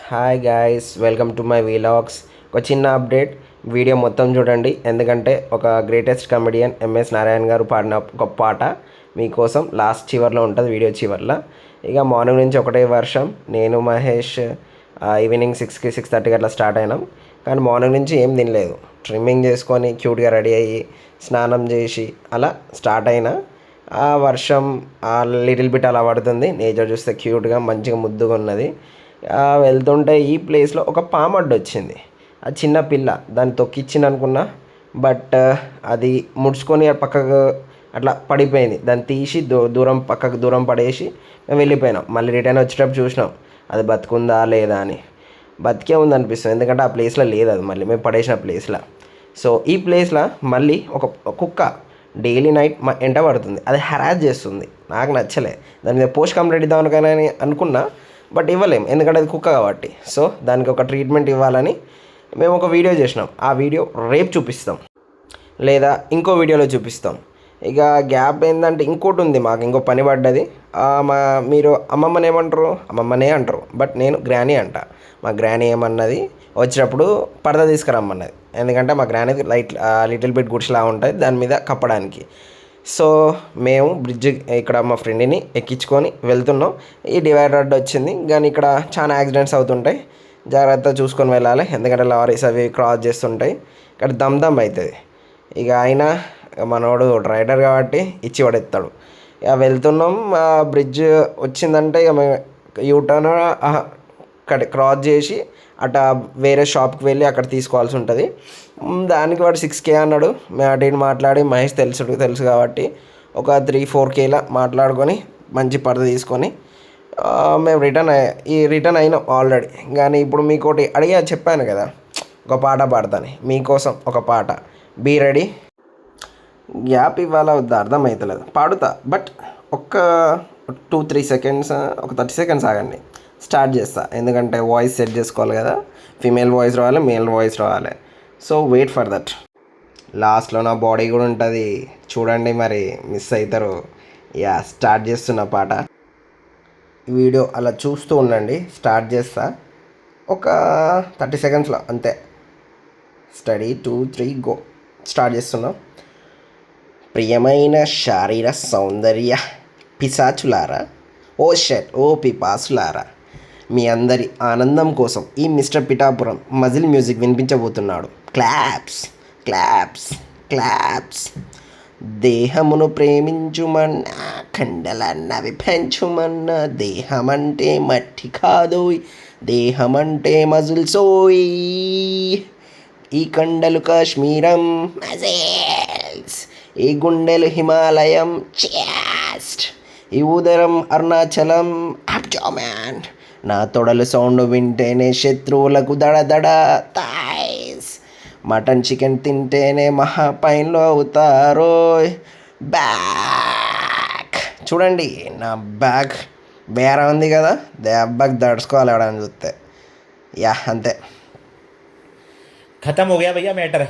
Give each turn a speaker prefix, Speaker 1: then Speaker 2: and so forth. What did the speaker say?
Speaker 1: Hi guys, welcome to my vlogs. ఒక చిన్న update, video మొత్తం చూడండి. ఎందుకంటే ఒక గ్రేటెస్ట్ కమెడియన్ ఎంఎస్ నారాయణ గారు పాడిన ఒక పాట మీకోసం లాస్ట్ చివర్లో ఉంటుంది, వీడియో చివర్లో. ఇక మార్నింగ్ నుంచి ఒకటే వర్షం. నేను మహేష్ ఈవినింగ్ 6కి 6:30కి అట్లా స్టార్ట్ అయినాం. కానీ మార్నింగ్ నుంచి ఏం తినలేదు. ట్రిమ్మింగ్ చేసుకొని క్యూట్గా రెడీ అయ్యి స్నానం చేసి అలా స్టార్ట్ అయినా. ఆ వర్షం లిటిల్ బిట్ అలా పడుతుంది. నేచర్ చూస్తే క్యూట్గా మంచిగా ముద్దుగా ఉన్నది. వెళ్తుంటే ఈ ప్లేస్లో ఒక పాము అడ్డు వచ్చింది. ఆ చిన్న పిల్ల దాన్ని తొక్కిచ్చింది అనుకున్నా. బట్ అది ముడుచుకొని పక్కకు అట్లా పడిపోయింది. దాన్ని తీసి దూరం పక్కకు దూరం పడేసి మేము వెళ్ళిపోయినాం. మళ్ళీ రిటర్న్ వచ్చేటప్పుడు చూసినాం అది బతుకుందా లేదా అని. బతికే ఉంది అనిపిస్తుంది, ఎందుకంటే ఆ ప్లేస్లో లేదు అది, మళ్ళీ మేము పడేసిన ప్లేస్లో. సో ఈ ప్లేస్లో మళ్ళీ ఒక కుక్క డైలీ నైట్ మా ఎంట పడుతుంది. అది హెరాస్ చేస్తుంది. నాకు నచ్చలే. దాని మీద పోస్ట్ కంప్లైంట్ ఇద్దామని అనుకున్నా, బట్ ఇవ్వలేం, ఎందుకంటే అది కుక్క కాబట్టి. సో దానికి ఒక ట్రీట్మెంట్ ఇవ్వాలని మేము ఒక వీడియో చేసినాం. ఆ వీడియో రేపు చూపిస్తాం, లేదా ఇంకో వీడియోలో చూపిస్తాం. ఇక గ్యాప్ ఏంటంటే ఇంకోటి ఉంది, మాకు ఇంకో పని పడ్డది. మీరు అమ్మమ్మని ఏమంటారు? అమ్మమ్మనే అంటారు, బట్ నేను గ్రానీ అంట. మా గ్రానీ ఏమన్నది, వచ్చినప్పుడు పరద తీసుకురమ్మన్నది. ఎందుకంటే మా గ్రానీ లిటిల్ బిట్ గుడ్స్లా ఉంటుంది, దాని మీద కప్పడానికి. సో మేము బ్రిడ్జ్ ఇక్కడ మా ఫ్రెండ్ని ఎక్కించుకొని వెళ్తున్నాం. ఈ డివైడర్ అడ్డు వచ్చింది, కానీ ఇక్కడ చాలా యాక్సిడెంట్స్ అవుతుంటాయి. జాగ్రత్త చూసుకొని వెళ్ళాలి, ఎందుకంటే లారీస్ అవి క్రాస్ చేస్తుంటాయి. ఇక్కడ దమ్ అవుతుంది. ఇక అయినా మనోడు డ్రైవర్ కాబట్టి ఇచ్చి పడేస్తాడు. ఇక వెళ్తున్నాం. బ్రిడ్జ్ వచ్చిందంటే ఇక మేము యూటర్న్ క్రాస్ చేసి అట్లా వేరే షాప్కి వెళ్ళి అక్కడ తీసుకోవాల్సి ఉంటుంది. దానికి వాడు 6K అన్నాడు. మేము అటు మాట్లాడి, మహేష్ తెలుసు కాబట్టి ఒక 3-4Kలా మాట్లాడుకొని మంచి పరద తీసుకొని మేము రిటర్న్ అయినాం ఆల్రెడీ. కానీ ఇప్పుడు మీకోటి చెప్పాను కదా, ఒక పాట పాడతాను మీకోసం. ఒక పాట, బీ రెడీ. గ్యాప్ ఇవ్వాల వద్దా అర్థమవుతలేదు, పాడుతా. బట్ ఒక్క 2-3 సెకండ్స్, ఒక 30 సెకండ్స్ ఆగండి, స్టార్ట్ చేస్తా. ఎందుకంటే వాయిస్ సెట్ చేసుకోవాలి కదా, ఫీమేల్ వాయిస్ రావాలి, మేల్ వాయిస్ రావాలి. So wait for that. లాస్ట్లో నా బాడీ కూడా ఉంటుంది, చూడండి, మరి మిస్ అవుతారు. యా, స్టార్ట్ చేస్తున్న పాట. వీడియో అలా చూస్తూ ఉండండి, స్టార్ట్ చేస్తా ఒక 30 సెకండ్స్లో అంతే. Study 2-3 go. స్టార్ట్ చేస్తున్నాం. ప్రియమైన శారీర సౌందర్య పిశాచులారా, ఓ షట్, ఓ పిపాసులారా, మీ అందరి ఆనందం కోసం ఈ మిస్టర్ పిఠాపురం మజిల్ మ్యూజిక్ వినిపించబోతున్నాడు. Claps, claps, claps. దేహమును ప్రేమించుమన్నా, కండలన్నవి పెంచుమన్నా, దేహమంటే మట్టి కాదోయ్, దేహమంటే మజిల్ సోయ్. ఈ కండలు కాశ్మీరం మజిల్స్, ఈ గుండెలు హిమాలయం చెస్ట్, ఈ ఉదరం అరుణాచలం అబ్డోమెన్. నా తొడలు సౌండ్ వింటేనే శత్రువులకు దడదడ థైస్. మటన్ చికెన్ తింటేనే మహాపైన్లో అవుతారో. బ్యాక్ చూడండి, నా బ్యాగ్ వేరే ఉంది కదా, దెబ్బకి దడుచుకోవాలి ఎవడని చూస్తే. యా, అంతే.
Speaker 2: खत्म हो गया भैया मैटर।